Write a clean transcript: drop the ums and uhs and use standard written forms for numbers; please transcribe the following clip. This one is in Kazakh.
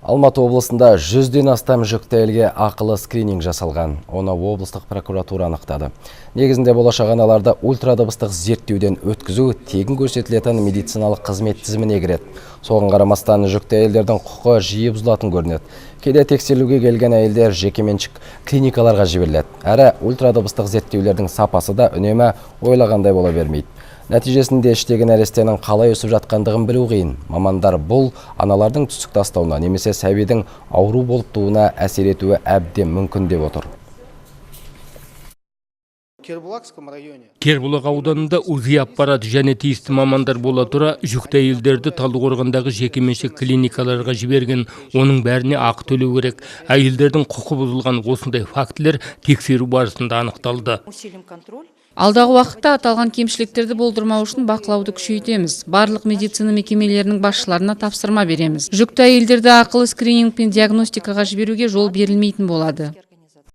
Алматы облысында 100-ден астам жүкті әйелге ақылы скрининг жасалған. Оны облыстық прокуратура анықтады. Негізінде болашақ аналарды ультрадыбыстық зерттеуден өткізу тегін көрсетілетін медициналық қызмет тізіміне кіреді. Соған қарамастан жүкті әйелдердің құқы жиі бұзылатын көрінеді. Кейде тексерілуге келген әйелдер жекеменшік клиникаларға жіберіледі. Әрі ультрадыбыстық зерттеулердің сапасы да үнемі ойлағандай бола бермейді. Нәтижесінде іштегі нәрестенің қалай өсіп жатқандығын білу қиын. Мамандар бұл аналардың түсік тастауына немесе сәбидің ауру болып туына әсер етуі әбден мүмкін деп отыр. Кербұлақ ауданында УЗИ аппараты және тиісті мамандар бола тұра, жүкті әйелдерді Талдықорғандағы жекеменшік клиникаларға жіберген. Оның бәріне ақы төлеу керек. Әйелдердің құқы бұзылған осындай фактілер тексеру барысында анықталды. Алдағы уақытта аталған кемшіліктерді болдырмау үшін бақылауды күшейтеміз. Барлық медицина мекемелерінің басшыларына тапсырма береміз. Жүкті әйелдерді ақылы скрининг пен диагностикаға жіберуге жол берілмейтін болады.